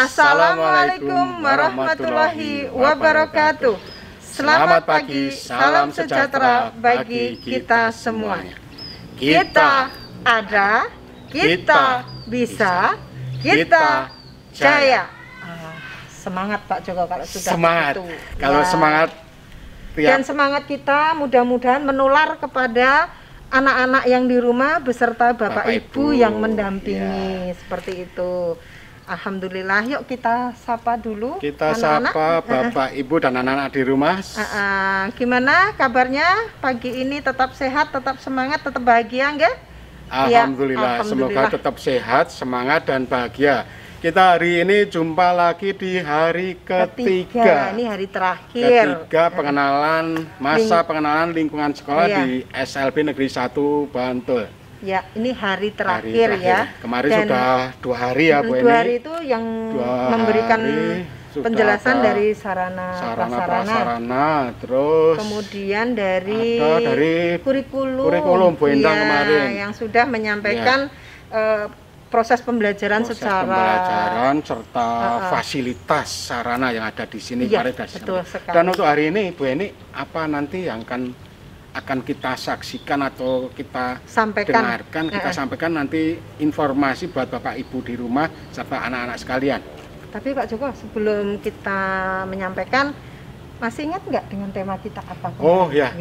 Assalamualaikum warahmatullahi wabarakatuh. Selamat pagi, salam sejahtera bagi kita semuanya. Kita ada, kita bisa, kita jaya. Semangat Pak Joko kalau sudah semangat. Itu. Kalau ya. Semangat dan semangat kita mudah-mudahan menular kepada anak-anak yang di rumah beserta Bapak Ibu yang mendampingi seperti itu. Alhamdulillah, yuk kita sapa dulu. Kita anak-anak. sapa Bapak Ibu dan anak-anak di rumah. Gimana kabarnya pagi ini? Tetap sehat, tetap semangat, tetap bahagia enggak? Alhamdulillah, semoga tetap sehat, semangat dan bahagia. Kita hari ini jumpa lagi di hari ketiga. Ini hari terakhir. Ketiga pengenalan, masa pengenalan lingkungan sekolah di SLB Negeri 1 Bantul. Ya, ini hari terakhir ya. Kemarin sudah 2 hari ya Bu. 2 hari itu yang memberikan penjelasan dari sarana prasarana, terus kemudian dari kurikulum Bu Endang kemarin yang sudah menyampaikan proses pembelajaran serta fasilitas sarana yang ada di sini kemarin. Dan untuk hari ini Bu Eni, apa nanti yang akan kita saksikan atau kita dengarkan, kita sampaikan nanti informasi buat Bapak Ibu di rumah serta anak-anak sekalian. Tapi Pak Joko, sebelum kita menyampaikan, masih ingat nggak dengan tema kita apa? Oh ya.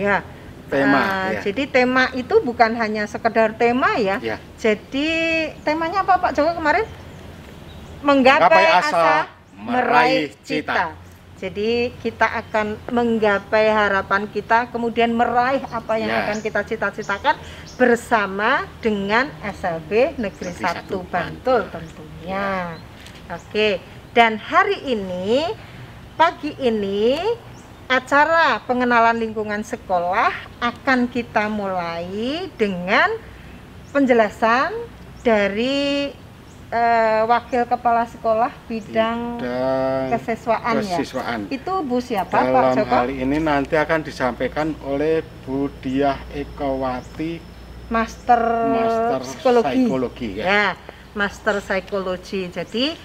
Tema. Jadi tema itu bukan hanya sekedar tema ya. Jadi temanya apa Pak Joko kemarin? Menggapai asa, meraih cita. Jadi kita akan menggapai harapan kita, kemudian meraih apa yang akan kita cita-citakan bersama dengan SLB Negeri 1 Bantul tentunya. Oke, dan hari ini, pagi ini, acara pengenalan lingkungan sekolah akan kita mulai dengan penjelasan dari Wakil Kepala Sekolah bidang kesiswaan ya. Itu Bu siapa Pak Joko? Dalam hal ini nanti akan disampaikan oleh Bu Diah Ekowati, Master Psikologi ya. Master Psikologi. Jadi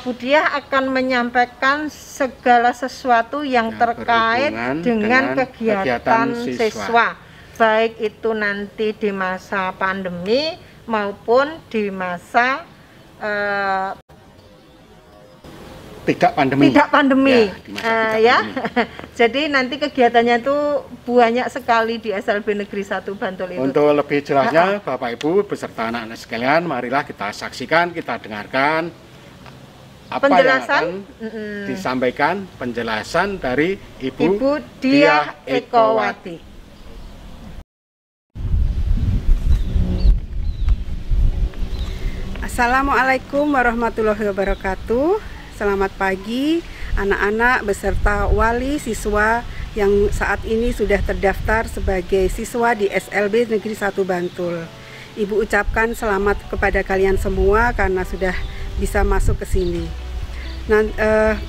Bu Diah akan menyampaikan segala sesuatu yang terkait dengan kegiatan siswa, baik itu nanti di masa pandemi maupun di masa tidak pandemi. Jadi nanti kegiatannya itu banyak sekali di SLB Negeri 1 Bantul itu. Untuk lebih jelasnya Bapak Ibu beserta anak-anak sekalian, marilah kita saksikan, kita dengarkan apa yang akan disampaikan penjelasan dari Ibu Diah Ekowati. Assalamualaikum warahmatullahi wabarakatuh. Selamat pagi anak-anak beserta wali siswa yang saat ini sudah terdaftar sebagai siswa di SLB Negeri 1 Bantul. Ibu ucapkan selamat kepada kalian semua karena sudah bisa masuk ke sini.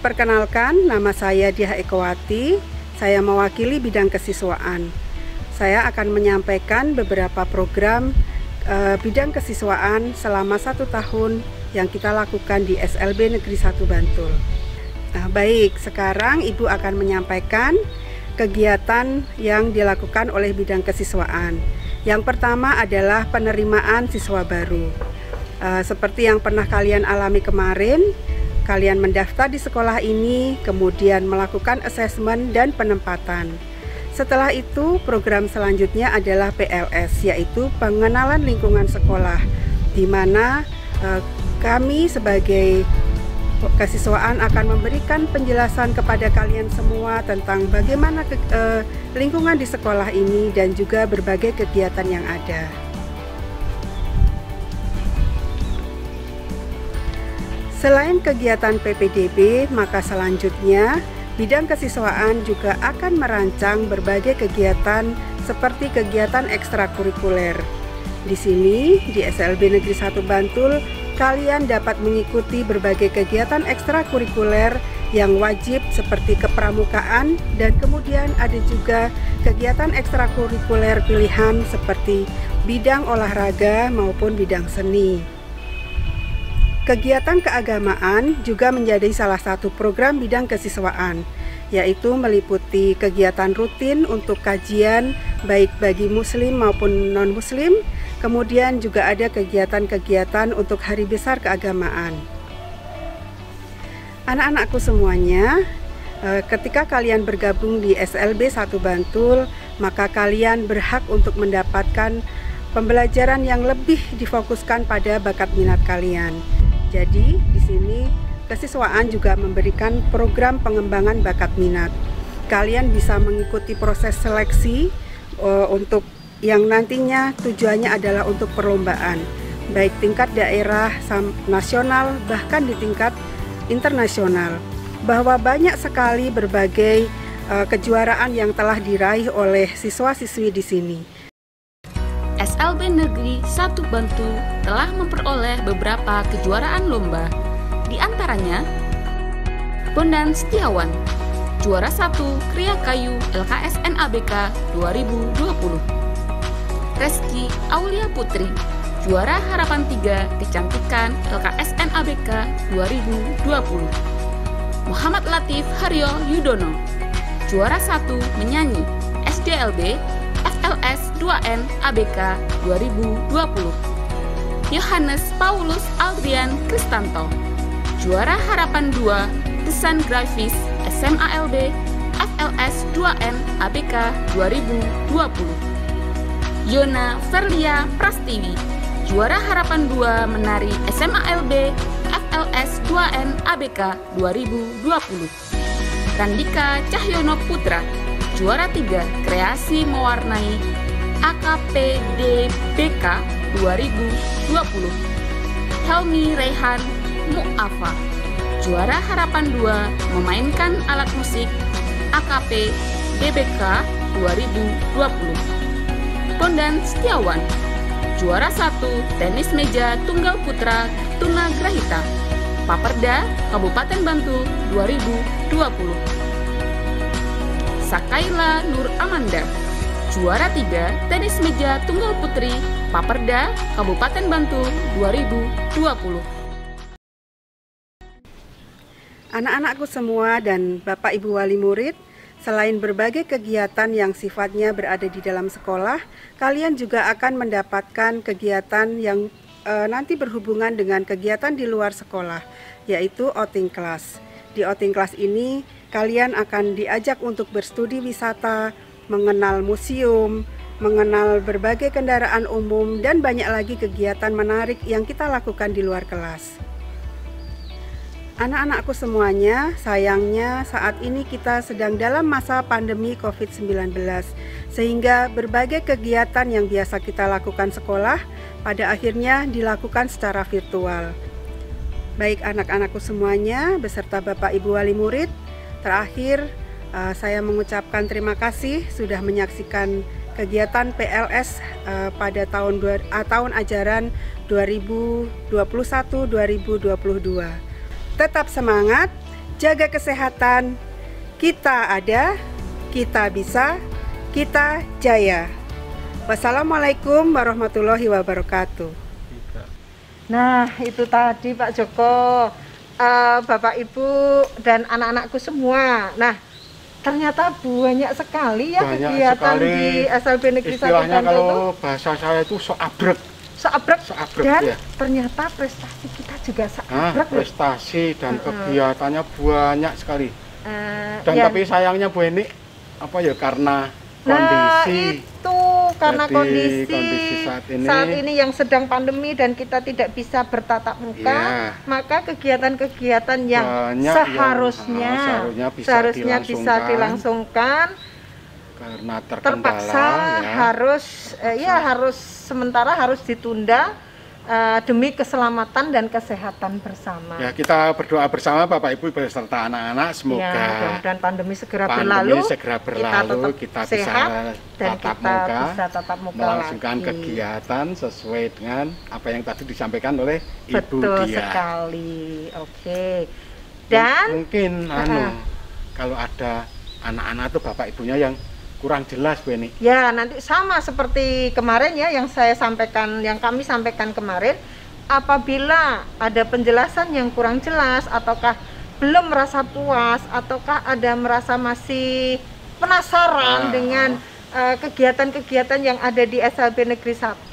Perkenalkan, nama saya Diah Ekowati. Saya mewakili bidang kesiswaan. Saya akan menyampaikan beberapa program bidang kesiswaan selama 1 tahun yang kita lakukan di SLB Negeri 1 Bantul. Baik, sekarang Ibu akan menyampaikan kegiatan yang dilakukan oleh bidang kesiswaan. Yang pertama adalah penerimaan siswa baru. Seperti yang pernah kalian alami kemarin, kalian mendaftar di sekolah ini, kemudian melakukan asesmen dan penempatan. Setelah itu, program selanjutnya adalah PLS, yaitu pengenalan lingkungan sekolah, di mana kami sebagai kesiswaan akan memberikan penjelasan kepada kalian semua tentang bagaimana lingkungan di sekolah ini dan juga berbagai kegiatan yang ada. Selain kegiatan PPDB, maka selanjutnya bidang kesiswaan juga akan merancang berbagai kegiatan seperti kegiatan ekstrakurikuler. Di sini, di SLB Negeri 1 Bantul, kalian dapat mengikuti berbagai kegiatan ekstrakurikuler yang wajib seperti kepramukaan, dan kemudian ada juga kegiatan ekstrakurikuler pilihan seperti bidang olahraga maupun bidang seni. Kegiatan keagamaan juga menjadi salah satu program bidang kesiswaan, yaitu meliputi kegiatan rutin untuk kajian baik bagi muslim maupun non-muslim, kemudian juga ada kegiatan-kegiatan untuk hari besar keagamaan. Anak-anakku semuanya, ketika kalian bergabung di SLB 1 Bantul, maka kalian berhak untuk mendapatkan pembelajaran yang lebih difokuskan pada bakat minat kalian. Jadi, di sini kesiswaan juga memberikan program pengembangan bakat minat. Kalian bisa mengikuti proses seleksi untuk yang nantinya tujuannya adalah untuk perlombaan, baik tingkat daerah, nasional, bahkan di tingkat internasional. Bahwa banyak sekali berbagai kejuaraan yang telah diraih oleh siswa-siswi di sini. SLB Negeri 1 Bantul telah memperoleh beberapa kejuaraan lomba. Di antaranya, Bondan Setiawan, juara 1 Kriya Kayu LKSN ABK 2020. Reski Aulia Putri, juara Harapan 3 Kecantikan LKSN ABK 2020. Muhammad Latif Haryo Yudono, juara 1 Menyanyi SDLB FLS 2N ABK 2020. Yohanes Paulus Aldrian Kristanto, juara Harapan 2 Desain Grafis SMALB FLS 2N ABK 2020. Yona Verlia Prastiwi, juara Harapan 2 Menari SMALB FLS 2N ABK 2020. Randika Cahyono Putra, juara 3 Kreasi Mewarnai AKPDBK 2020. Helmi Rehan Mu'afa, juara Harapan 2 memainkan alat musik AKP DBK 2020. Bondan Setiawan, juara 1 tenis meja tunggal putra tunagrahita Paperda Kabupaten Bantul 2020. Sakaila Nur Amanda, juara 3 tenis meja tunggal putri Paperda Kabupaten Bantul 2020. Anak-anakku semua dan Bapak Ibu Wali Murid, selain berbagai kegiatan yang sifatnya berada di dalam sekolah, kalian juga akan mendapatkan kegiatan yang nanti berhubungan dengan kegiatan di luar sekolah, yaitu outing class. Di outing class ini, kalian akan diajak untuk berstudi wisata, mengenal museum, mengenal berbagai kendaraan umum, dan banyak lagi kegiatan menarik yang kita lakukan di luar kelas. Anak-anakku semuanya, sayangnya saat ini kita sedang dalam masa pandemi COVID-19, sehingga berbagai kegiatan yang biasa kita lakukan sekolah pada akhirnya dilakukan secara virtual. Baik anak-anakku semuanya beserta Bapak Ibu Wali Murid, terakhir saya mengucapkan terima kasih sudah menyaksikan kegiatan PLS pada tahun ajaran 2021-2022. Tetap semangat, jaga kesehatan, kita ada, kita bisa, kita jaya. Wassalamualaikum warahmatullahi wabarakatuh. Nah, itu tadi Pak Joko, Bapak Ibu dan anak-anakku semua. Nah, ternyata banyak sekali ya kegiatan di SLB Negeri 1 Bantul. Istilahnya kalau bahasa saya itu seabrek dan ya. Ternyata prestasi kita juga seabrek. Prestasi dan kegiatannya banyak sekali. Dan ya. Tapi sayangnya Bu Eni, karena kondisi. Karena kondisi saat ini yang sedang pandemi dan kita tidak bisa bertatap muka, maka kegiatan-kegiatan yang seharusnya bisa dilangsungkan karena terpaksa harus sementara harus ditunda demi keselamatan dan kesehatan bersama. Ya, kita berdoa bersama Bapak Ibu beserta anak-anak, semoga dan pandemi segera berlalu, kita bisa tatap muka melangsungkan kegiatan sesuai dengan apa yang tadi disampaikan oleh Ibu Dia. Betul sekali. Oke. Dan mungkin kalau ada anak-anak atau Bapak Ibunya yang kurang jelas Bu Eni. Ya, nanti sama seperti kemarin ya yang kami sampaikan kemarin, apabila ada penjelasan yang kurang jelas, ataukah belum merasa puas, ataukah ada merasa masih penasaran dengan kegiatan-kegiatan yang ada di SLB Negeri 1,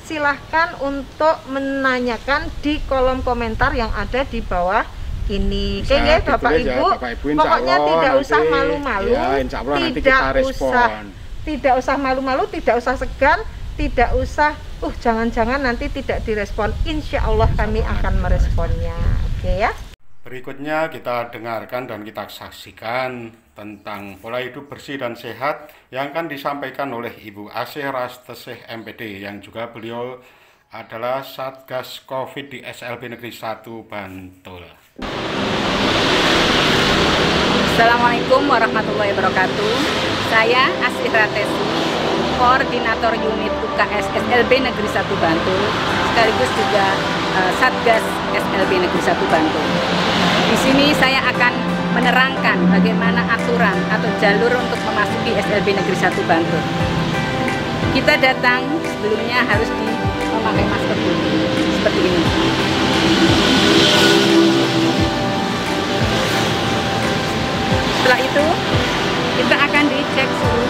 silahkan untuk menanyakan di kolom komentar yang ada di bawah ini. Kayaknya Bapak Ibu, pokoknya tidak usah malu-malu, tidak usah malu-malu, tidak usah segan, tidak usah jangan-jangan nanti tidak direspon. Insya Allah kami akan meresponnya. Oke ya. Berikutnya kita dengarkan dan kita saksikan tentang pola hidup bersih dan sehat yang akan disampaikan oleh Ibu Asih Rastesih MPD, yang juga beliau adalah Satgas COVID di SLB Negeri 1 Bantul. Assalamualaikum warahmatullahi wabarakatuh. Saya Asih Rastesih, Koordinator Unit UKS SLB Negeri 1 Bantul, sekaligus juga Satgas SLB Negeri 1 Bantul. Di sini saya akan menerangkan bagaimana aturan atau jalur untuk memasuki SLB Negeri 1 Bantul. Kita datang sebelumnya harus memakai masker dulu, seperti ini. Setelah itu kita akan dicek suhu.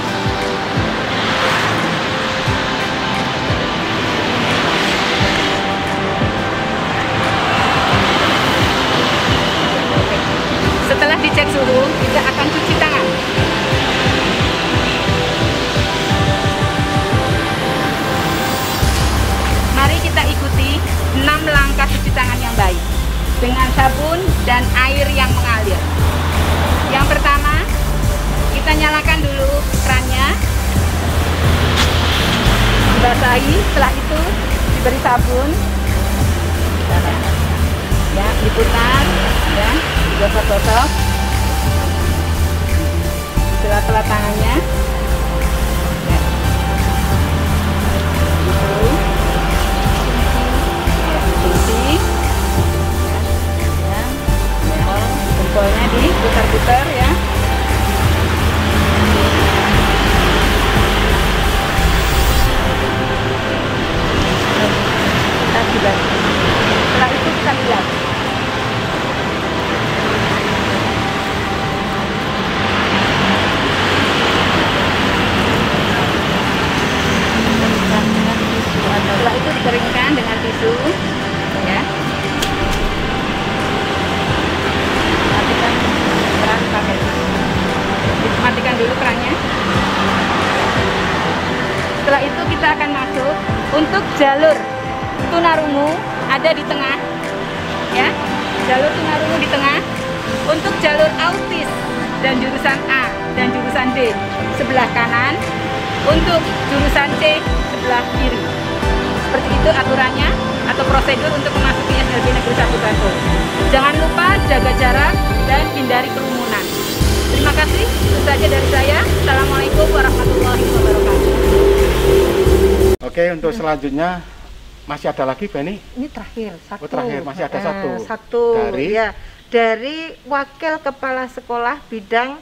Setelah dicek suhu, kita akan cuci tangan. Mari kita ikuti 6 langkah cuci tangan yang baik dengan sabun dan air yang mengalir. Yang pertama, kita nyalakan dulu kerannya, dibasahi, setelah itu diberi sabun, ya, diputar, ya, digosok-gosok, sela-sela tangannya, ya, gitu, ya, dicuci, ya, jempolnya diputar-putar, ya. Setelah itu kita bilas. Setelah itu dikeringkan dengan tisu, ya. Matikan keran pakai. Matikan dulu kerannya. Setelah itu kita akan masuk untuk jalur tunarungu ada di tengah, ya. Jalur tunarungu di tengah. Untuk jalur autis dan jurusan A dan jurusan D sebelah kanan. Untuk jurusan C sebelah kiri. Seperti itu aturannya atau prosedur untuk memasuki SLB Negeri 1 Bantul. Jangan lupa jaga jarak dan hindari kerumunan. Terima kasih. Itu saja dari saya. Assalamualaikum warahmatullahi wabarakatuh. Oke, untuk selanjutnya masih ada lagi, Beni? Ini terakhir, satu. Oh, terakhir, masih ada satu. Satu, dari Wakil Kepala Sekolah Bidang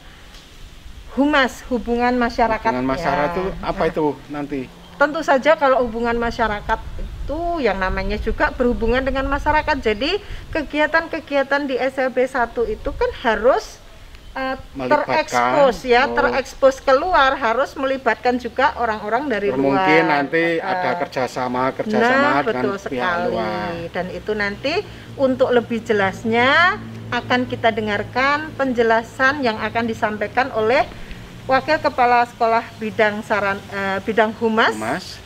Humas, Hubungan Masyarakat. Hubungan masyarakat itu apa itu nanti? Tentu saja kalau hubungan masyarakat itu yang namanya juga berhubungan dengan masyarakat. Jadi kegiatan-kegiatan di SLB 1 itu kan harus terekspos, ya, terekspos keluar, harus melibatkan juga orang-orang dari luar. Mungkin nanti ada kerjasama dengan betul pihak sekali. luar. Dan itu nanti untuk lebih jelasnya akan kita dengarkan penjelasan yang akan disampaikan oleh Wakil Kepala Sekolah Bidang Humas,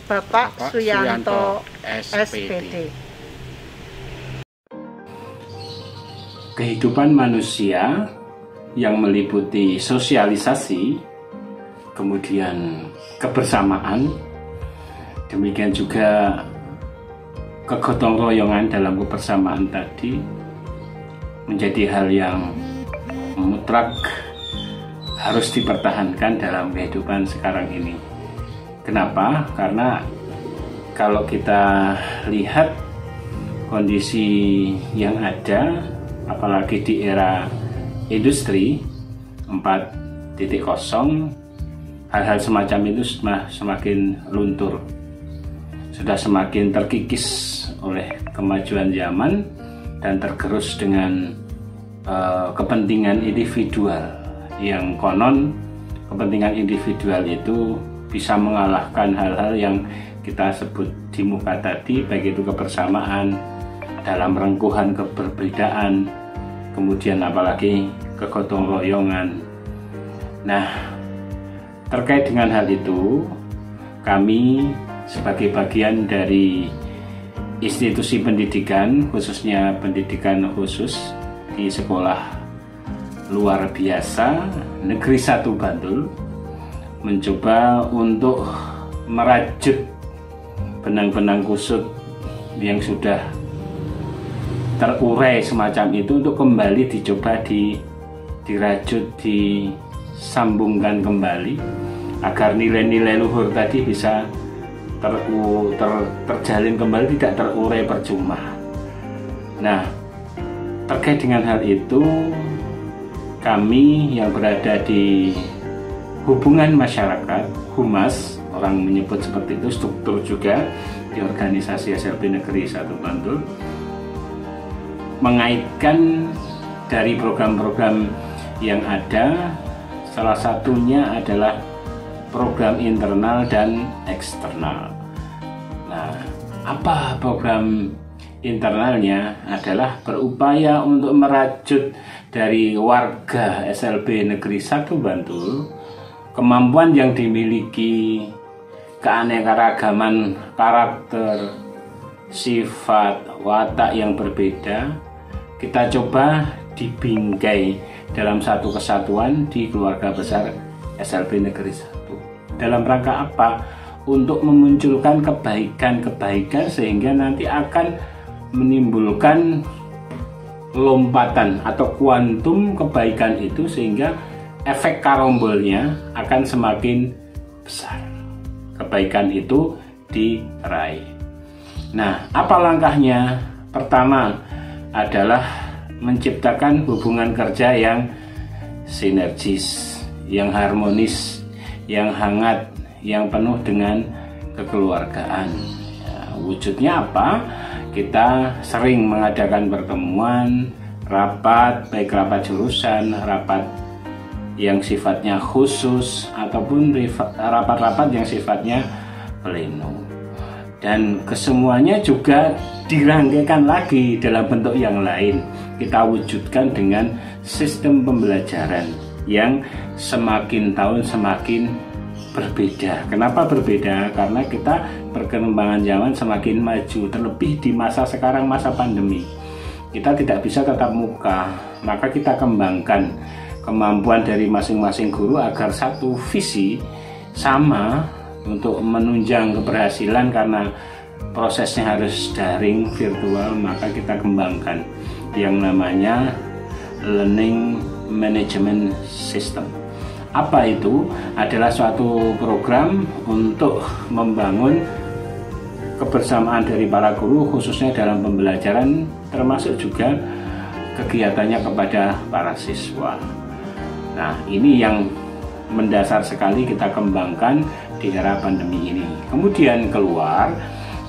Bapak Suyanto SPD. Kehidupan manusia yang meliputi sosialisasi, kemudian kebersamaan, demikian juga kegotong royongan dalam kebersamaan tadi menjadi hal yang mutlak harus dipertahankan dalam kehidupan sekarang ini. Kenapa? Karena kalau kita lihat kondisi yang ada, apalagi di era industri 4.0, hal-hal semacam itu sudah semakin luntur, sudah semakin terkikis oleh kemajuan zaman dan tergerus dengan kepentingan individual, yang konon kepentingan individual itu bisa mengalahkan hal-hal yang kita sebut di muka tadi, baik itu kebersamaan dalam rengkuhan keberbedaan, kemudian apalagi kegotong royongan. Nah, terkait dengan hal itu, kami sebagai bagian dari institusi pendidikan, khususnya pendidikan khusus di sekolah luar biasa Negeri 1 Bantul, mencoba untuk merajut benang-benang kusut yang sudah terurai semacam itu untuk kembali dicoba dirajut, disambungkan kembali agar nilai-nilai luhur tadi bisa terjalin kembali, tidak terurai percuma. Nah, terkait dengan hal itu, kami yang berada di hubungan masyarakat, humas, orang menyebut seperti itu, struktur juga di organisasi SLB Negeri 1 Bantul, mengaitkan dari program-program yang ada, salah satunya adalah program internal dan eksternal. Nah, apa program internalnya? Adalah berupaya untuk merajut dari warga SLB Negeri 1 Bantul kemampuan yang dimiliki, keanekaragaman karakter, sifat, watak yang berbeda, kita coba dibingkai dalam satu kesatuan di keluarga besar SLB Negeri 1. Dalam rangka apa? Untuk memunculkan kebaikan-kebaikan sehingga nanti akan menimbulkan lompatan atau kuantum kebaikan itu, sehingga efek karombolnya akan semakin besar. Kebaikan itu diraih. Nah, apa langkahnya? Pertama adalah menciptakan hubungan kerja yang sinergis, yang harmonis, yang hangat, yang penuh dengan kekeluargaan. Ya, wujudnya apa? Kita sering mengadakan pertemuan, rapat, baik rapat jurusan, rapat yang sifatnya khusus, ataupun rapat-rapat yang sifatnya pleno. Dan kesemuanya juga dirangkaikan lagi dalam bentuk yang lain. Kita wujudkan dengan sistem pembelajaran yang semakin tahun semakin berbeda. Kenapa berbeda? Karena kita perkembangan zaman semakin maju, terlebih di masa sekarang, masa pandemi. Kita tidak bisa tatap muka, maka kita kembangkan kemampuan dari masing-masing guru agar satu visi sama untuk menunjang keberhasilan. Karena prosesnya harus daring, virtual, maka kita kembangkan yang namanya Learning Management System. Apa itu? Adalah suatu program untuk membangun kebersamaan dari para guru, khususnya dalam pembelajaran, termasuk juga kegiatannya kepada para siswa. Nah, ini yang mendasar sekali kita kembangkan di era pandemi ini. Kemudian keluar,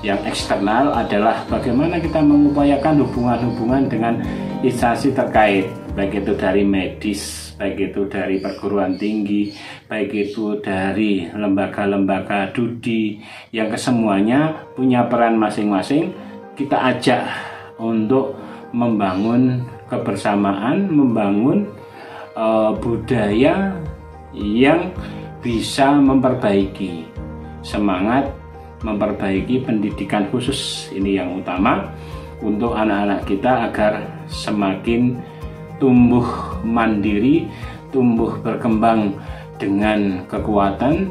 yang eksternal adalah bagaimana kita mengupayakan hubungan-hubungan dengan instansi terkait, baik itu dari medis, baik itu dari perguruan tinggi, baik itu dari lembaga-lembaga studi, yang kesemuanya punya peran masing-masing. Kita ajak untuk membangun kebersamaan, membangun budaya yang bisa memperbaiki semangat, memperbaiki pendidikan khusus ini yang utama untuk anak-anak kita agar semakin tumbuh mandiri, tumbuh berkembang dengan kekuatan,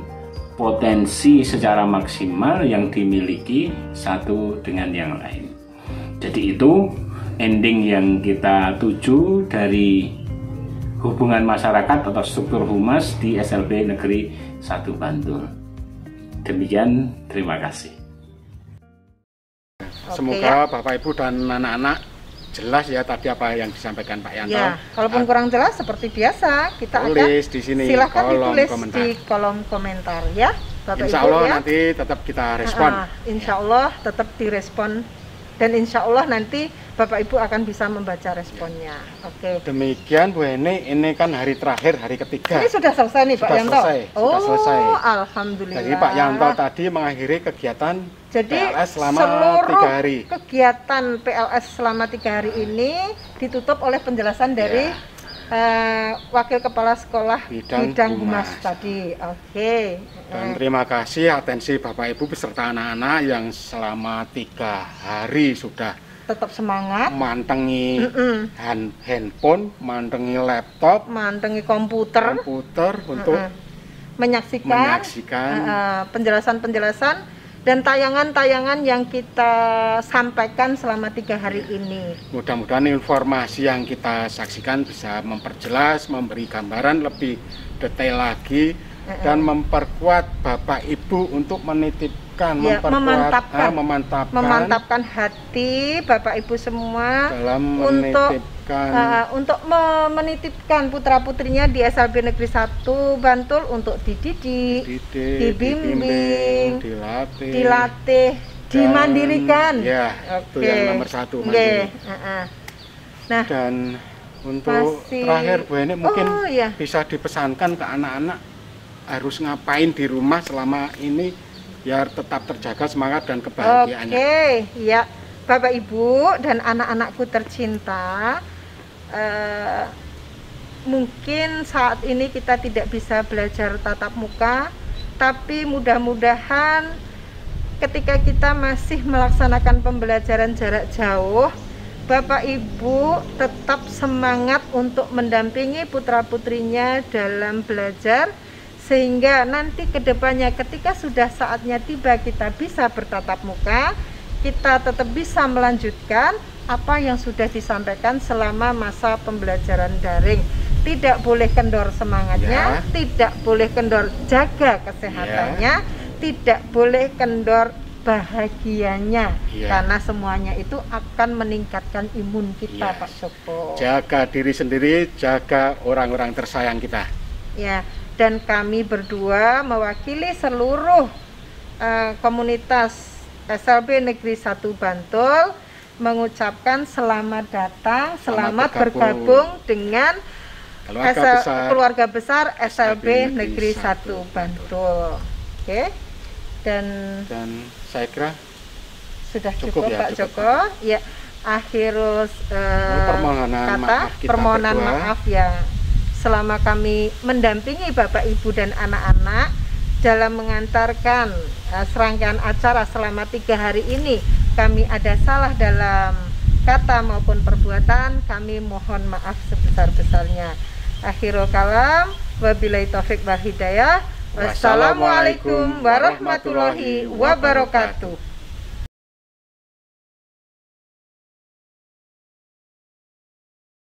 potensi secara maksimal yang dimiliki satu dengan yang lain. Jadi itu ending yang kita tuju dari hubungan masyarakat atau struktur humas di SLB Negeri 1 Bantul. Demikian, terima kasih. Semoga Bapak Ibu dan anak-anak jelas ya tadi apa yang disampaikan Pak Yanto. Ya, kalaupun kurang jelas seperti biasa kita tulis di sini, silahkan ditulis komentar. Di kolom komentar ya, Bapak Insya Ibu Allah ya. Nanti tetap kita respon. Insya Allah tetap direspon dan insya Allah nanti Bapak Ibu akan bisa membaca responnya. Oke. Demikian Bu Eni, ini kan hari terakhir, hari ketiga. Ini sudah selesai nih Pak Yanto? Sudah selesai. Alhamdulillah. Jadi Pak Yanto tadi mengakhiri kegiatan PLS selama 3 hari. Kegiatan PLS selama 3 hari ini ditutup oleh penjelasan dari Wakil Kepala Sekolah Bidang Humas tadi. Oke. Dan terima kasih atensi Bapak Ibu beserta anak-anak yang selama 3 hari sudah tetap semangat, mantengi handphone, mantengi laptop, mantengi komputer untuk menyaksikan penjelasan-penjelasan dan tayangan-tayangan yang kita sampaikan selama 3 hari ini. Mudah-mudahan informasi yang kita saksikan bisa memperjelas, memberi gambaran lebih detail lagi, dan memperkuat Bapak Ibu untuk menitipkan, memantapkan hati Bapak Ibu semua dalam untuk menitipkan putra-putrinya di SLB Negeri 1 Bantul untuk dididik, dibimbing, dilatih, dimandirikan. Ya, itu yang nomor 1, mandiri. Nah, dan untuk terakhir Bu Eni mungkin bisa dipesankan ke anak-anak harus ngapain di rumah selama ini biar tetap terjaga semangat dan kebahagiaannya. Oke, ya Bapak Ibu dan anak-anakku tercinta, mungkin saat ini kita tidak bisa belajar tatap muka, tapi mudah-mudahan ketika kita masih melaksanakan pembelajaran jarak jauh, Bapak Ibu tetap semangat untuk mendampingi putra-putrinya dalam belajar, sehingga nanti kedepannya ketika sudah saatnya tiba kita bisa bertatap muka, kita tetap bisa melanjutkan apa yang sudah disampaikan selama masa pembelajaran daring. Tidak boleh kendor semangatnya, tidak boleh kendor jaga kesehatannya, tidak boleh kendor bahagianya, karena semuanya itu akan meningkatkan imun kita, Pak Joko. Jaga diri sendiri, jaga orang-orang tersayang kita. Ya, dan kami berdua mewakili seluruh komunitas SLB Negeri 1 Bantul mengucapkan selamat datang, selamat bergabung dengan keluarga besar SLB Negeri 1 Bantul. Oke. Dan saya kira sudah cukup Pak Joko. Ya, akhirul permohonan maaf ya. Selama kami mendampingi Bapak Ibu dan anak-anak dalam mengantarkan serangkaian acara selama 3 hari ini, kami ada salah dalam kata maupun perbuatan, kami mohon maaf sebesar-besarnya. Akhirul kalam, wabillahi taufik wal hidayah. Wassalamualaikum warahmatullahi wabarakatuh.